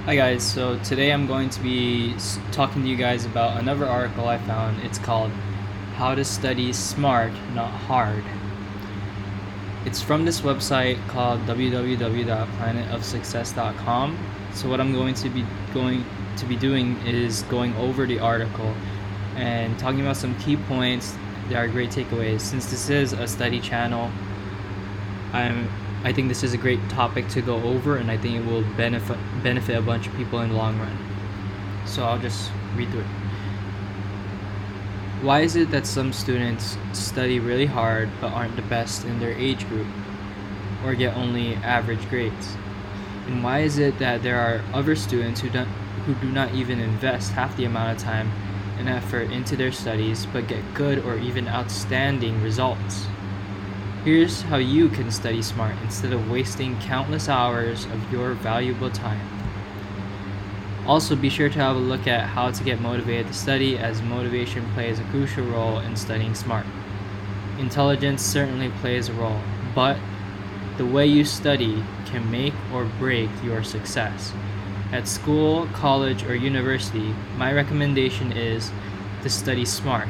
Hi guys, so today I'm going to be talking to you guys about another article I found. It's called How to Study Smart, Not Hard. It's from this website called www.planetofsuccess.com. So what I'm going to be doing is going over the article and talking about some key points that are great takeaways. Since this is a study channel, I think this is a great topic to go over, and I think it will benefit a bunch of people in the long run. So I'll just read through it. Why is it that some students study really hard but aren't the best in their age group, or get only average grades? And why is it that there are other students who do not even invest half the amount of time and effort into their studies but get good or even outstanding results? Here's how you can study smart instead of wasting countless hours of your valuable time. Also, be sure to have a look at how to get motivated to study, as motivation plays a crucial role in studying smart. Intelligence certainly plays a role, but the way you study can make or break your success. At school, college, or university, my recommendation is to study smart,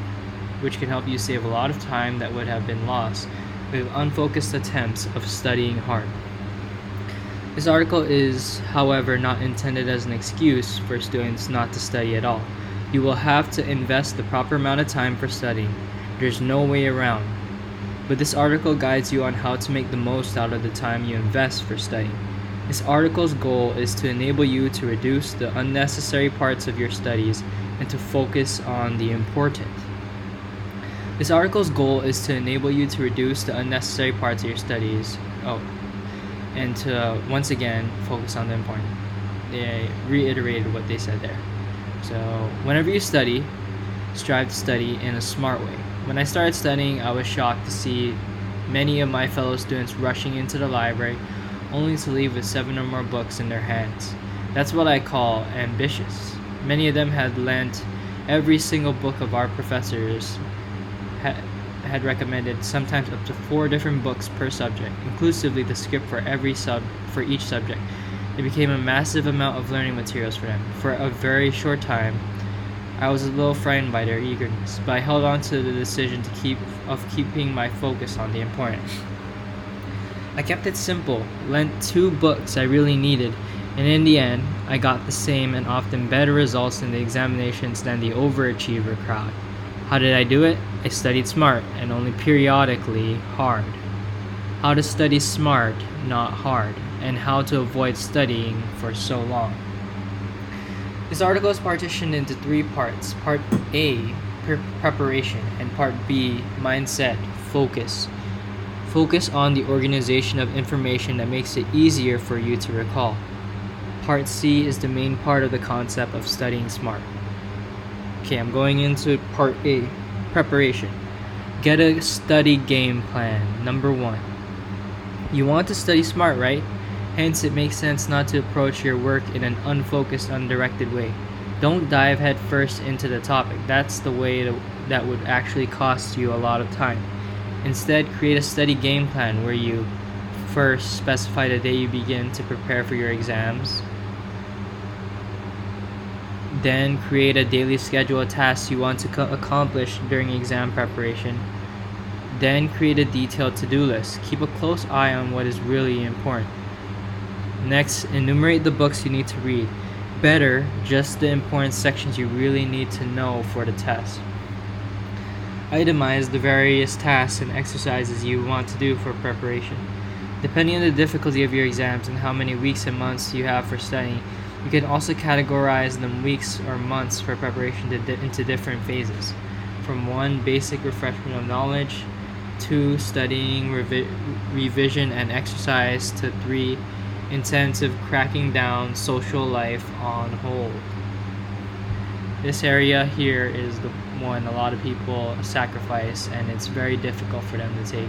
which can help you save a lot of time that would have been lost with unfocused attempts of studying hard. This article is, however, not intended as an excuse for students not to study at all. You will have to invest the proper amount of time for studying. There's no way around. But this article guides you on how to make the most out of the time you invest for studying. This article's goal is to enable you to reduce the unnecessary parts of your studies and to focus on the important. This article's goal is to enable you to reduce the unnecessary parts of your studies, and to once again focus on the important. They reiterated what they said there. So, whenever you study, strive to study in a smart way. When I started studying, I was shocked to see many of my fellow students rushing into the library only to leave with 7 or more books in their hands. That's what I call ambitious. Many of them had lent every single book of our professors had recommended, sometimes up to 4 different books per subject, inclusively the script for each subject. It became a massive amount of learning materials for them. For a very short time, I was a little frightened by their eagerness, but I held on to the decision of keeping my focus on the important. I kept it simple, lent 2 books I really needed, and in the end, I got the same and often better results in the examinations than the overachiever crowd. How did I do it? I studied smart and only periodically hard. How to study smart, not hard, and how to avoid studying for so long. This article is partitioned into 3 parts. Part A, preparation, and Part B, mindset, focus. Focus on the organization of information that makes it easier for you to recall. Part C is the main part of the concept of studying smart. Okay, I'm going into Part A, preparation. Get a study game plan. Number 1. You want to study smart, right? Hence, it makes sense not to approach your work in an unfocused, undirected way. Don't dive headfirst into the topic. That's the way that would actually cost you a lot of time. Instead, create a study game plan where you first specify the day you begin to prepare for your exams. Then create a daily schedule of tasks you want to accomplish during exam preparation. Then create a detailed to-do list. Keep a close eye on what is really important. Next, enumerate the books you need to read. Better, just the important sections you really need to know for the test. Itemize the various tasks and exercises you want to do for preparation. Depending on the difficulty of your exams and how many weeks and months you have for studying, you can also categorize the weeks or months for preparation into different phases. From 1, basic refreshment of knowledge, 2, studying, revision, and exercise, to 3, intensive cracking down, social life on hold. This area here is the one a lot of people sacrifice, and it's very difficult for them to take.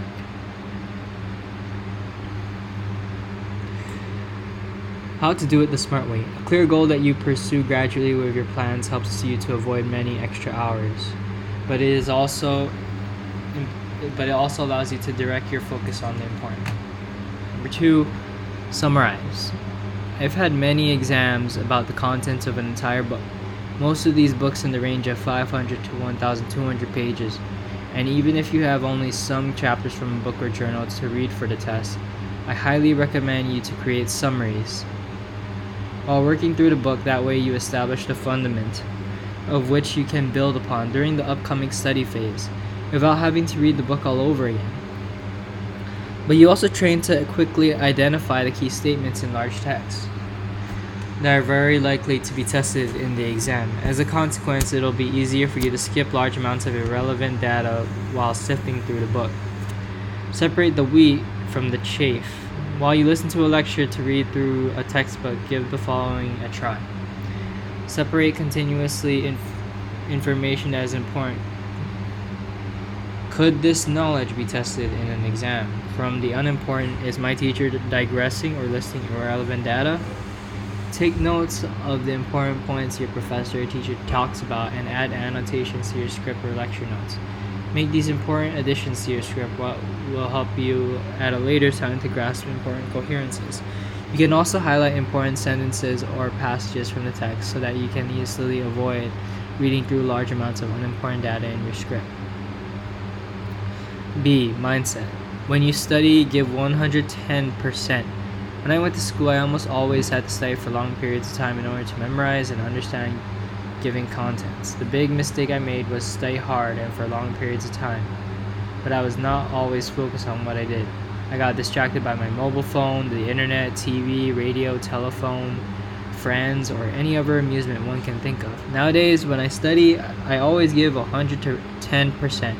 How to do it the smart way. A clear goal that you pursue gradually with your plans helps you to avoid many extra hours, but it also allows you to direct your focus on the important. Number 2, summarize. I've had many exams about the contents of an entire book. Most of these books in the range of 500 to 1,200 pages, and even if you have only some chapters from a book or journal to read for the test, I highly recommend you to create summaries. While working through the book, that way you establish the fundament of which you can build upon during the upcoming study phase, without having to read the book all over again. But you also train to quickly identify the key statements in large text that are very likely to be tested in the exam. As a consequence, it'll be easier for you to skip large amounts of irrelevant data while sifting through the book. Separate the wheat from the chaff. While you listen to a lecture to read through a textbook, give the following a try. Separate continuously information that is important. Could this knowledge be tested in an exam? From the unimportant, is my teacher digressing or listing irrelevant data? Take notes of the important points your professor or teacher talks about and add annotations to your script or lecture notes. Make these important additions to your script, what will help you at a later time to grasp important coherences. You can also highlight important sentences or passages from the text so that you can easily avoid reading through large amounts of unimportant data in your script. B. Mindset. When you study, give 110%. When I went to school, I almost always had to study for long periods of time in order to memorize and understand given contents. The big mistake I made was study hard and for long periods of time, but I was not always focused on what I did. I got distracted by my mobile phone, the internet, TV, radio, telephone, friends, or any other amusement one can think of. Nowadays, when I study, I always give 110%.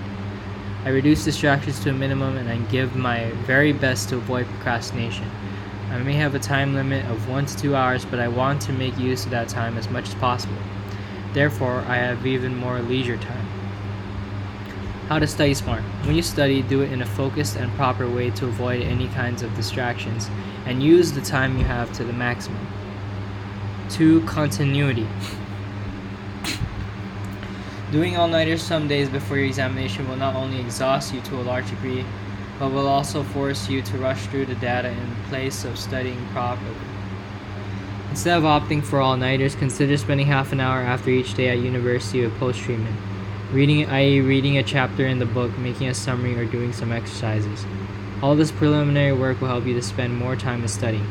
I reduce distractions to a minimum and I give my very best to avoid procrastination. I may have a time limit of 1 to 2 hours, but I want to make use of that time as much as possible. Therefore, I have even more leisure time. How to study smart. When you study, do it in a focused and proper way to avoid any kinds of distractions and use the time you have to the maximum. 2. Continuity. Doing all-nighters some days before your examination will not only exhaust you to a large degree, but will also force you to rush through the data in place of studying properly. Instead of opting for all-nighters, consider spending half an hour after each day at university with post-treatment. Reading, i.e. reading a chapter in the book, making a summary, or doing some exercises. All this preliminary work will help you to spend more time in studying.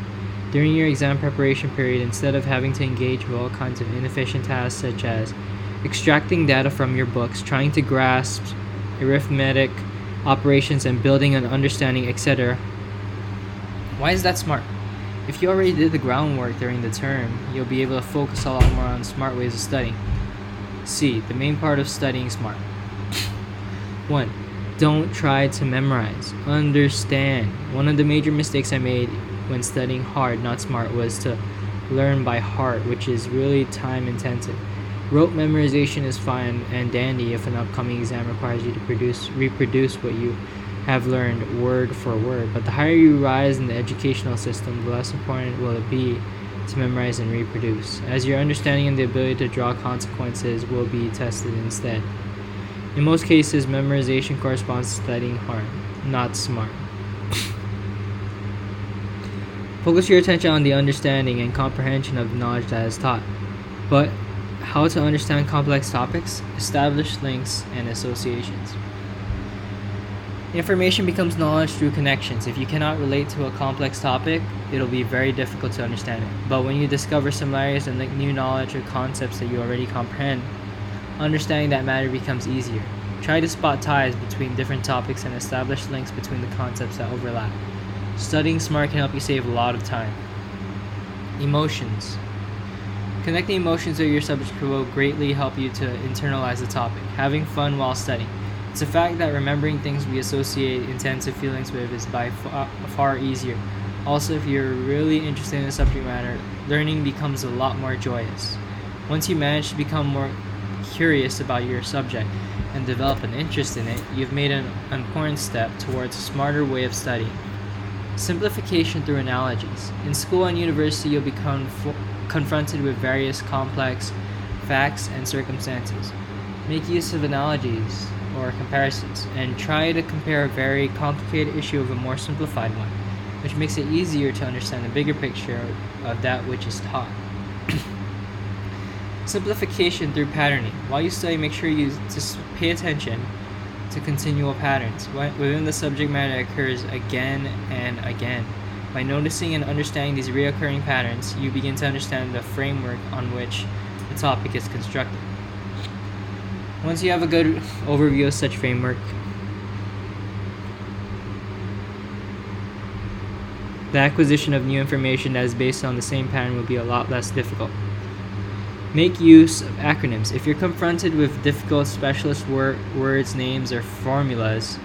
During your exam preparation period, instead of having to engage with all kinds of inefficient tasks such as extracting data from your books, trying to grasp arithmetic operations and building an understanding, etc. Why is that smart? If you already did the groundwork during the term, you'll be able to focus a lot more on smart ways of studying. C. The main part of studying smart. 1. Don't try to memorize. Understand. One of the major mistakes I made when studying hard, not smart, was to learn by heart, which is really time intensive. Rote memorization is fine and dandy if an upcoming exam requires you to reproduce what you have learned word for word, but the higher you rise in the educational system, the less important will it be to memorize and reproduce, as your understanding and the ability to draw consequences will be tested instead. In most cases, memorization corresponds to studying hard, not smart. Focus your attention on the understanding and comprehension of the knowledge that is taught. But how to understand complex topics? Establish links and associations. Information becomes knowledge through connections. If you cannot relate to a complex topic, it'll be very difficult to understand it. But when you discover similarities and link new knowledge or concepts that you already comprehend, understanding that matter becomes easier. Try to spot ties between different topics and establish links between the concepts that overlap. Studying smart can help you save a lot of time. Emotions. Connecting emotions with your subject will greatly help you to internalize the topic. Having fun while studying. It's a fact that remembering things we associate intensive feelings with is by far easier. Also, if you're really interested in the subject matter, learning becomes a lot more joyous. Once you manage to become more curious about your subject and develop an interest in it, you've made an important step towards a smarter way of studying. Simplification through analogies. In school and university, you'll become confronted with various complex facts and circumstances. Make use of analogies or comparisons, and try to compare a very complicated issue with a more simplified one. which makes it easier to understand the bigger picture of that which is taught. Simplification through patterning. While you study, make sure you pay attention to continual patterns. Within the subject matter occurs again and again. By noticing and understanding these recurring patterns, you begin to understand the framework on which the topic is constructed. Once you have a good overview of such framework, the acquisition of new information that is based on the same pattern will be a lot less difficult. Make use of acronyms. If you're confronted with difficult specialist words, names, or formulas,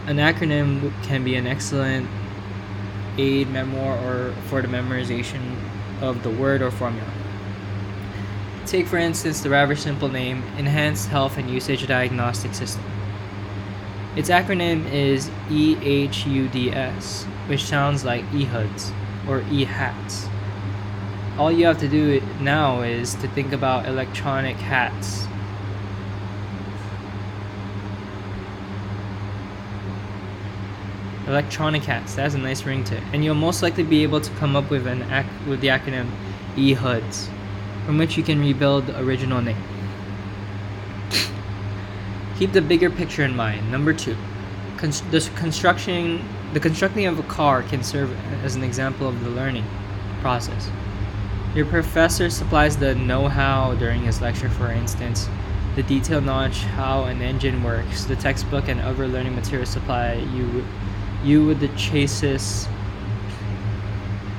an acronym can be an excellent aid memoir or for the memorization of the word or formula. Take, for instance, the rather simple name Enhanced Health and Usage Diagnostic System. Its acronym is EHUDS, which sounds like EHUDs or EHATs. All you have to do now is to think about electronic hats. Electronic hats, that has a nice ring to it. And you'll most likely be able to come up with the acronym EHUDs, from which you can rebuild the original name. Keep the bigger picture in mind. Number 2, the constructing of a car can serve as an example of the learning process. Your professor supplies the know-how during his lecture, for instance, the detailed knowledge how an engine works. The textbook and other learning materials supply you with the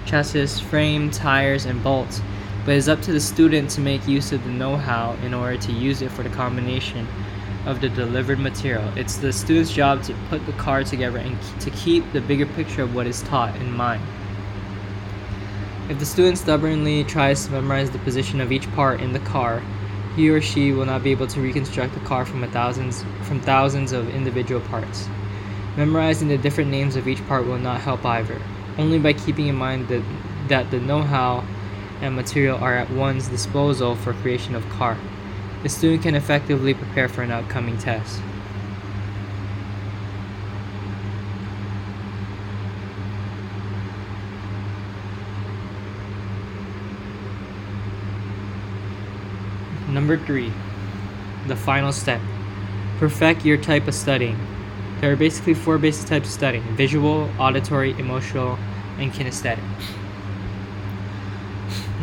chassis, frame, tires, and bolts, but it's up to the student to make use of the know-how in order to use it for the combination of the delivered material. It's the student's job to put the car together and to keep the bigger picture of what is taught in mind. If the student stubbornly tries to memorize the position of each part in the car, he or she will not be able to reconstruct the car from thousands of individual parts. Memorizing the different names of each part will not help either. Only by keeping in mind that the know-how and material are at one's disposal for creation of car, the student can effectively prepare for an upcoming test. Number 3, the final step. Perfect your type of studying. There are basically 4 basic types of studying: visual, auditory, emotional, and kinesthetic.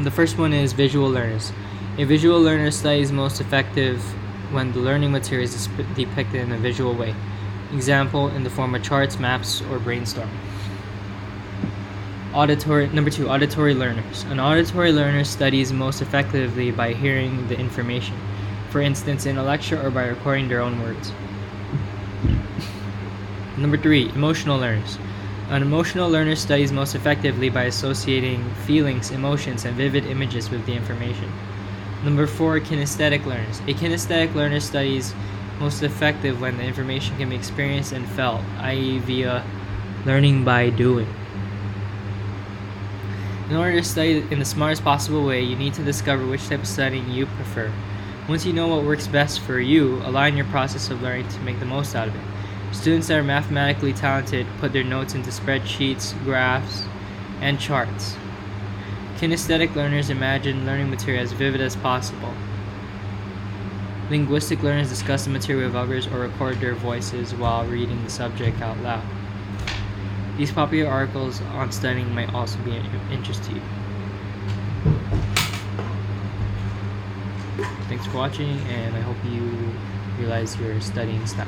The first one is visual learners. A visual learner studies most effective when the learning material is depicted in a visual way. Example, in the form of charts, maps, or brainstorming. Number 2, auditory learners. An auditory learner studies most effectively by hearing the information, for instance, in a lecture or by recording their own words. Number 3, emotional learners. An emotional learner studies most effectively by associating feelings, emotions, and vivid images with the information. Number 4, kinesthetic learners. A kinesthetic learner studies most effective when the information can be experienced and felt, i.e. via learning by doing. In order to study in the smartest possible way, you need to discover which type of studying you prefer. Once you know what works best for you, align your process of learning to make the most out of it. Students that are mathematically talented put their notes into spreadsheets, graphs, and charts. Kinesthetic learners imagine learning material as vivid as possible. Linguistic learners discuss the material with others or record their voices while reading the subject out loud. These popular articles on studying might also be of interest to you. Thanks for watching, and I hope you realize your studying style.